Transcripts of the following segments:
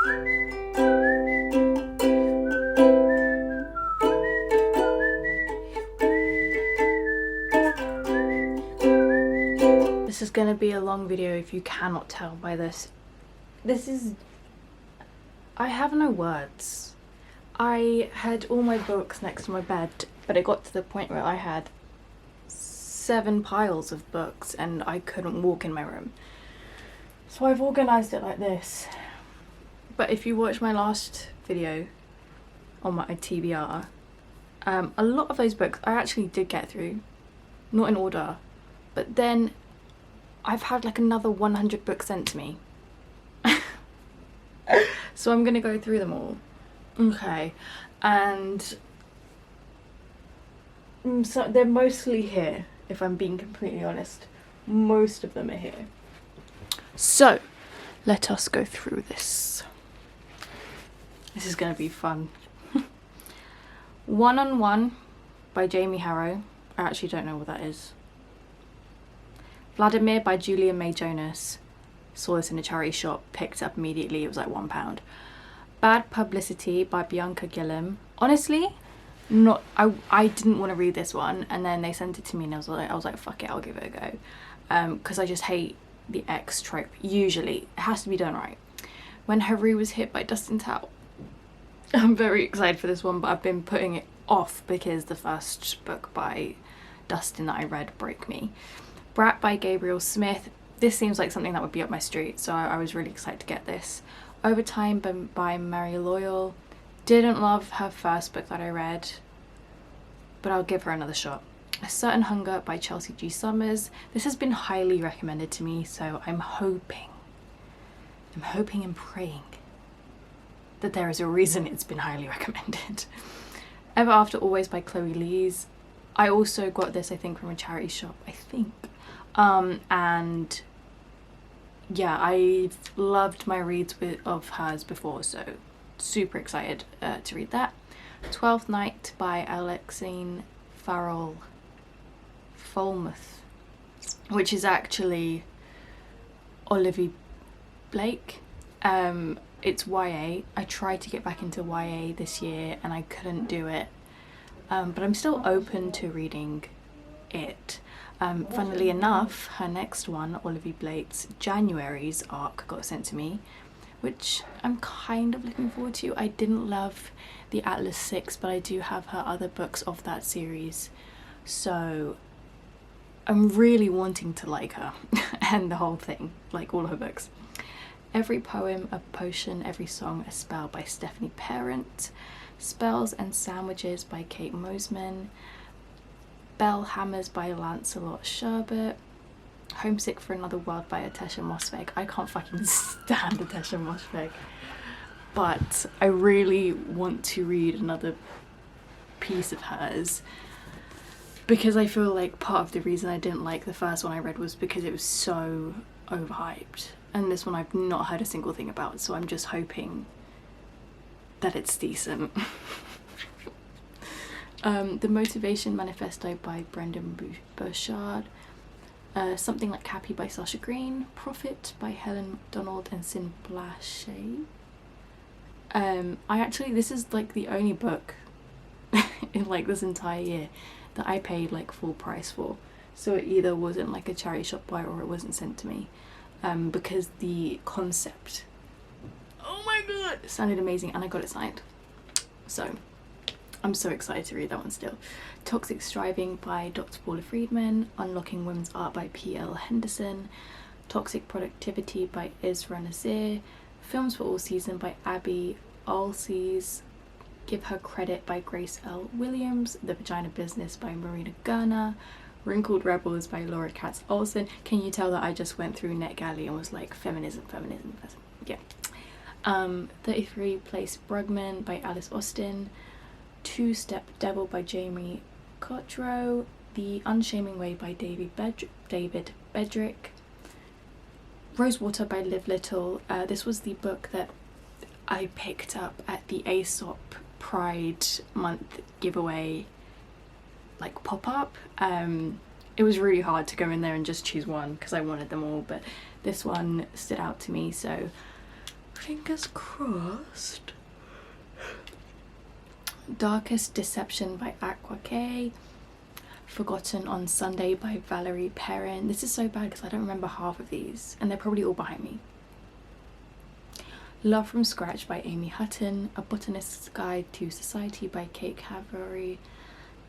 This is gonna be a long video if you cannot tell by this. I have no words. I had all my books next to my bed, but it got to the point where I had 7 piles of books and I couldn't walk in my room. So I've organised it like this. But if you watch my last video on my TBR, a lot of those books I actually did get through, not in order, but then I've had like another 100 books sent to me. So I'm gonna go through them all. Okay, and so they're mostly here, if I'm being completely honest. Most of them are here. So let us go through this. This is gonna be fun. 1-on-1 by Jamie Harrow. I actually don't know what that is. Vladimir by Julia May Jonas. Saw this in a charity shop, picked up immediately, it was like £1. Bad Publicity by Bianca Gillam. Honestly, I didn't want to read this one, and then they sent it to me and I was like fuck it, I'll give it a go. Because I just hate the ex trope. Usually it has to be done right. When Haru Was Hit by Dustin Tao. I'm very excited for this one, but I've been putting it off because the first book by Dustin that I read broke me. Brat by Gabriel Smith. This seems like something that would be up my street, so I was really excited to get this. Overtime by Mary Loyal. Didn't love her first book that I read, but I'll give her another shot. A Certain Hunger by Chelsea G. Summers. This has been highly recommended to me, so I'm hoping and praying that there is a reason it's been highly recommended. Ever After Always by Chloe Lees. I also got this, I think, from a charity shop, I think. And yeah, I've loved my reads of hers before, so super excited to read that. 12th Night by Alexine Farrell Falmouth, which is actually Olivia Blake. It's YA. I tried to get back into YA this year and I couldn't do it, but I'm still open to reading it. Funnily enough, her next one, Olivia Blake's January's arc, got sent to me, which I'm kind of looking forward to. I didn't love the Atlas 6, but I do have her other books of that series, so I'm really wanting to like her and the whole thing, like all her books. Every Poem a Potion, Every Song a Spell by Stephanie Parent. Spells and Sandwiches by Kate Mosman. Bell Hammers by Lancelot Sherbert. Homesick for Another World by Atesha Mosfegh. I can't fucking stand Atesha Mosfegh, but I really want to read another piece of hers because I feel like part of the reason I didn't like the first one I read was because it was so overhyped, and this one I've not heard a single thing about, so I'm just hoping that it's decent. The Motivation Manifesto by Brendan Burchard. Something Like Happy by Sasha Green. Profit by Helen MacDonald and Sin Blaché. This is like the only book in like this entire year that I paid like full price for, so it either wasn't like a charity shop buy or it wasn't sent to me, because the concept, oh my god, sounded amazing and I got it signed, so I'm so excited to read that one still. Toxic Striving by Dr. Paula Friedman. Unlocking Women's Art by P.L. Henderson. Toxic Productivity by Isra Nasir. Films for All Season by Abby Alces. Give Her Credit by Grace L. Williams. The Vagina Business by Marina Gurner. Wrinkled Rebels by Laura Katz Olsen. Can you tell that I just went through NetGalley and was like feminism. Yeah. 33 Place Brugman by Alice Austin. Two-Step Devil by Jamie Cottrell. The Unshaming Way by David Bedrick. Rosewater by Liv Little. This was the book that I picked up at the Aesop Pride Month giveaway, like pop-up. It was really hard to go in there and just choose one because I wanted them all, but this one stood out to me, so Fingers crossed. Darkest Deception by 𝙂𝙧𝙧𝙀. Forgotten on Sunday by Valerie Perrin. This is so bad because I don't remember half of these and they're probably all behind me. Love from Scratch by Amy Hutton. A Botanist's Guide to Society by Kate Cavery.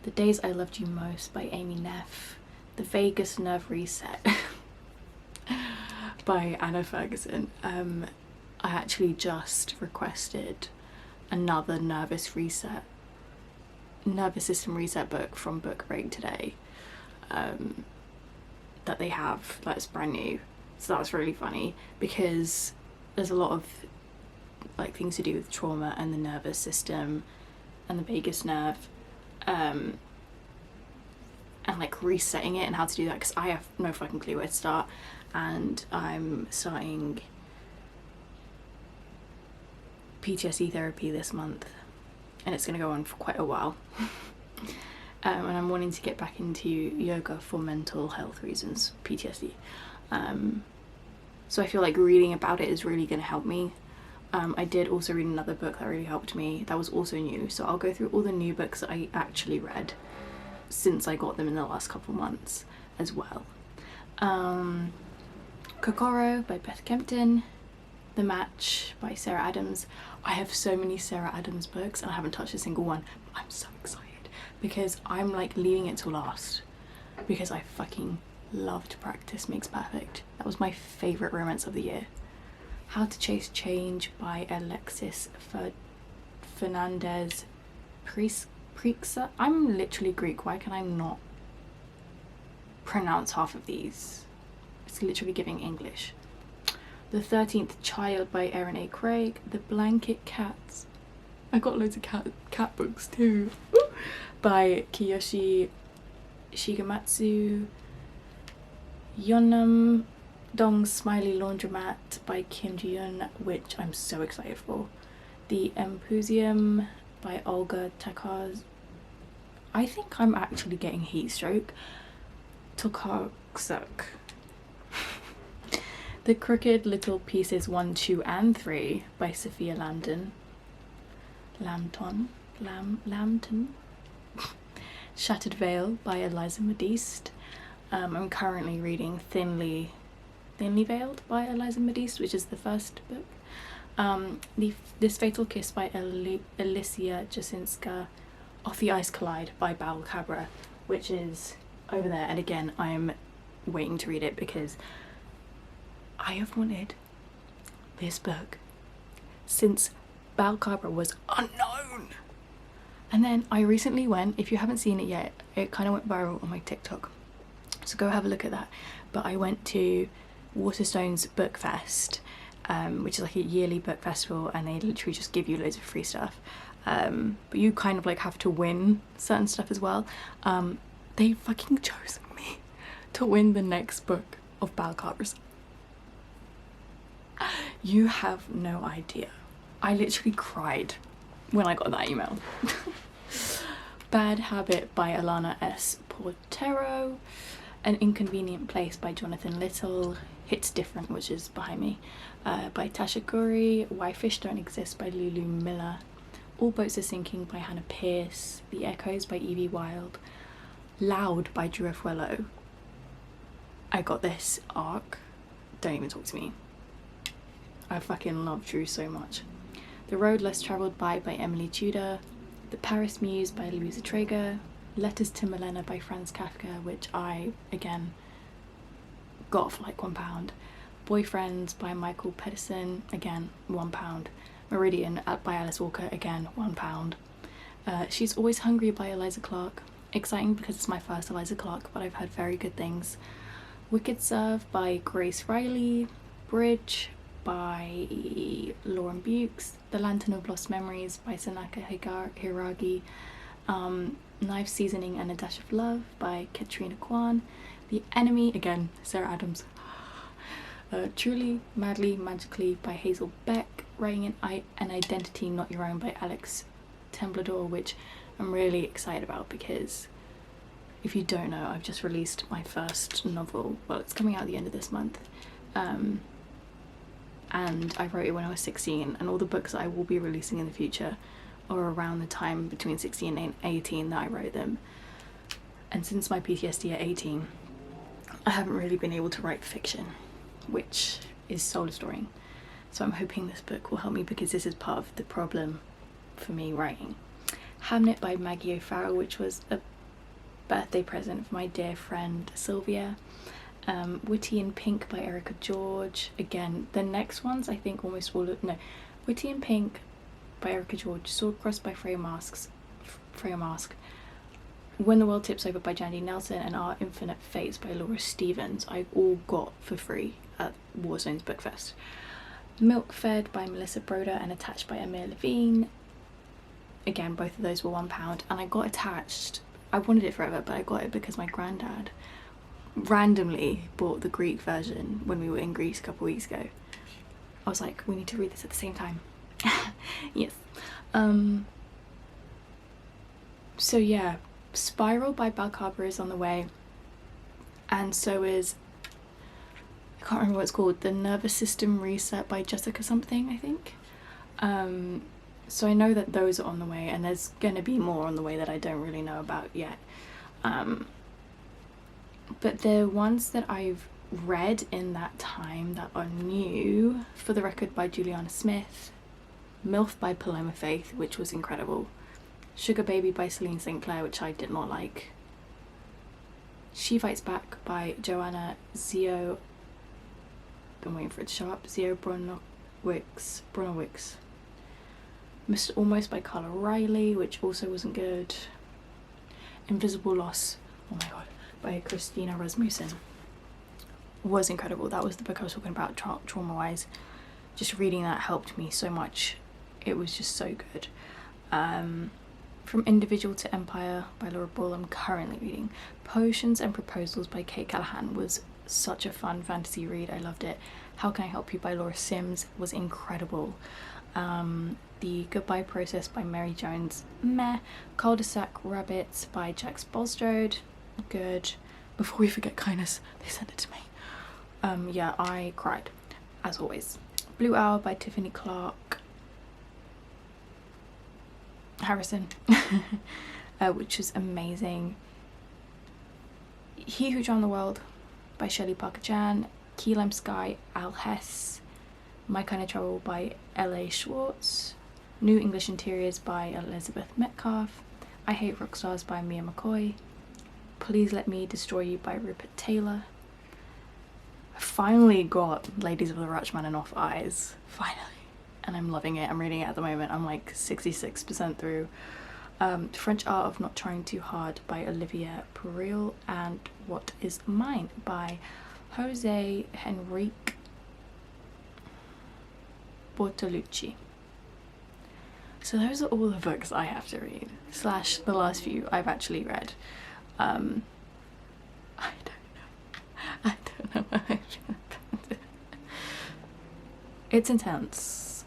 The Days I Loved You Most by Amy Neff. The Vagus Nerve Reset by Anna Ferguson. I actually just requested another nervous system reset book from Book Break today, that they have, that's brand new. So that's really funny because there's a lot of like things to do with trauma and the nervous system and the vagus nerve, and like resetting it and how to do that, because I have no fucking clue where to start. And I'm starting PTSD therapy this month and it's going to go on for quite a while. And I'm wanting to get back into yoga for mental health reasons, PTSD. So I feel like reading about it is really going to help me. I did also read another book that really helped me that was also new, so I'll go through all the new books that I actually read since I got them in the last couple months as well. Kokoro by Beth Kempton. The Match by Sarah Adams. I have so many Sarah Adams books and I haven't touched a single one. I'm so excited because I'm like leaving it till last because I fucking loved Practice Makes Perfect. That was my favourite romance of the year. How to Chase Change by Alexis Fernandez Prixa. I'm literally Greek, why can I not pronounce half of these? It's literally giving English. The 13th Child by Erin A. Craig. The Blanket Cats. I got loads of cat books too. By Kiyoshi Shigematsu. Yeonnam Dong's Smiley Laundromat by Kim Ji-yoon, which I'm so excited for. The Empusium by Olga Takaz. I think I'm actually getting heat stroke. Tokaksuk. The Crooked Little Pieces 1, 2 and 3 by Sophia Lambton. Shattered Veil by Eliza Modiste. I'm currently reading Thinly Veiled by Eliza Modiste, which is the first book. This Fatal Kiss by Alicia Jasinska. Off the Ice Collide by Bal Cabra, which is over there, and again I am waiting to read it because I have wanted this book since Bal Cabra was unknown. And then I recently went, if you haven't seen it yet, it kind of went viral on my TikTok, so go have a look at that. But I went to Waterstones Book Fest, which is like a yearly book festival, and they literally just give you loads of free stuff. But you kind of like have to win certain stuff as well. They fucking chose me to win the next book of Bal Cabra's. You have no idea. I literally cried when I got that email. Bad Habit by Alana S. Portero. An Inconvenient Place by Jonathan Little. Hits Different, which is behind me, by Tasha Guri. Why Fish Don't Exist by Lulu Miller. All Boats Are Sinking by Hannah Pierce. The Echoes by Evie Wilde. Loud by Drew Afuelo. I got this arc. Don't even talk to me. I fucking love Drew so much. The Road Less Travelled by Emily Tudor. The Paris Muse by Louisa Traeger. Letters to Milena by Franz Kafka, which I, again, got for like £1. Boyfriends by Michael Pedersen, again, £1. Meridian by Alice Walker, again, £1. She's Always Hungry by Eliza Clark. Exciting because it's my first Eliza Clark, but I've heard very good things. Wicked Serve by Grace Riley. Bridge by Lauren Bukes. The Lantern of Lost Memories by Sanaka Hiragi. Knife Seasoning and a Dash of Love by Katrina Kwan. The Enemy, again, Sarah Adams. Truly, Madly, Magically by Hazel Beck. Writing an Identity Not Your Own by Alex Temblador, which I'm really excited about because if you don't know, I've just released my first novel. Well, it's coming out at the end of this month. and I wrote it when I was 16, and all the books that I will be releasing in the future are around the time between 16 and 18 that I wrote them. And since my PTSD at 18, I haven't really been able to write fiction, which is soul destroying. So I'm hoping this book will help me, because this is part of the problem for me writing. Hamnet by Maggie O'Farrell, which was a birthday present for my dear friend Sylvia. Witty in Pink by Erica George. Again, the next ones I think almost all of, no, Witty in Pink by Erica George, Swordcross by Freya Mask, When the World Tips Over by Jandy Nelson, and Our Infinite Fates by Laura Stevens I all got for free at Warzone's Bookfest. Milk Fed by Melissa Broder and Attached by Amir Levine. Again, both of those were £1, and I got Attached. I wanted it forever, but I got it because my granddad randomly bought the Greek version when we were in Greece a couple weeks ago. I was like, we need to read this at the same time. Yes. So yeah, Spiral by Balcabra is on the way, and so is, I can't remember what it's called, The Nervous System Reset by Jessica something, I think. So I know that those are on the way, and there's gonna be more on the way that I don't really know about yet. But the ones that I've read in that time that are new, For the Record by Juliana Smith, MILF by Paloma Faith, which was incredible, Sugar Baby by Celine St. Clair, which I did not like, She Fights Back by Joanna Zio, I'm waiting for it to show up, Zio Bronowicz, Mr. Almost by Carla Riley, which also wasn't good, Invisible Loss, oh my god, by Christina Rasmussen, was incredible. That was the book I was talking about trauma-wise. Just reading that helped me so much. It was just so good. From Individual to Empire by Laura Boyle, I'm currently reading. Potions and Proposals by Kate Callahan was such a fun fantasy read. I loved it. How Can I Help You by Laura Sims was incredible. The Goodbye Process by Mary Jones, meh. Cul-de-sac Rabbits by Jax Bulstrode, good. Before We Forget Kindness, they sent it to me. Yeah, I cried, as always. Blue Hour by Tiffany Clark Harrison, which was amazing. He Who Drowned the World by Shelley Parker Chan, Key Lime Sky, Al Hess, My Kind of Trouble by L.A. Schwartz, New English Interiors by Elizabeth Metcalf, I Hate Rock Stars by Mia McCoy, Please Let Me Destroy You by Rupert Taylor. I finally got Ladies of the Rachman and Off Eyes, finally, and I'm loving it. I'm reading it at the moment. I'm like 66% through. French Art of Not Trying Too Hard by Olivia Peril, and What Is Mine by Jose Henrique Bortolucci. So those are all the books I have to read, slash the last few I've actually read. I don't know how I feel about it. It's intense.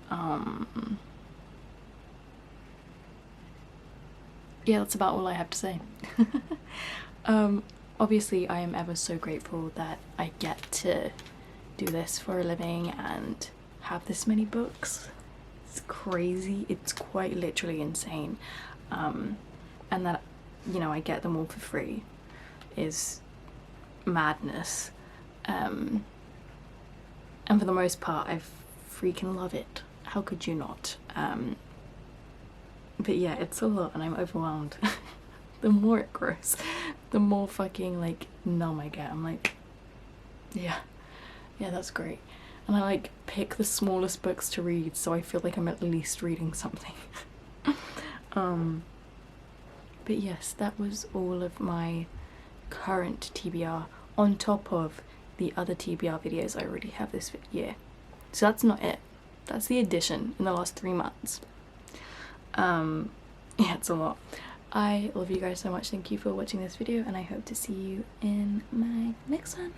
Yeah, that's about all I have to say. Obviously I am ever so grateful that I get to do this for a living and have this many books. It's crazy, it's quite literally insane. And that, you know, I get them all for free is madness. And for the most part I freaking love it. How could you not? But yeah, it's a lot and I'm overwhelmed. The more it grows, the more fucking like numb I get. I'm like, yeah, that's great. And I like pick the smallest books to read so I feel like I'm at least reading something. But yes, that was all of my current TBR on top of the other TBR videos I already have this year. So that's not it. That's the addition in the last 3 months. Yeah, it's a lot. I love you guys so much. Thank you for watching this video and I hope to see you in my next one.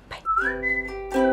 Bye.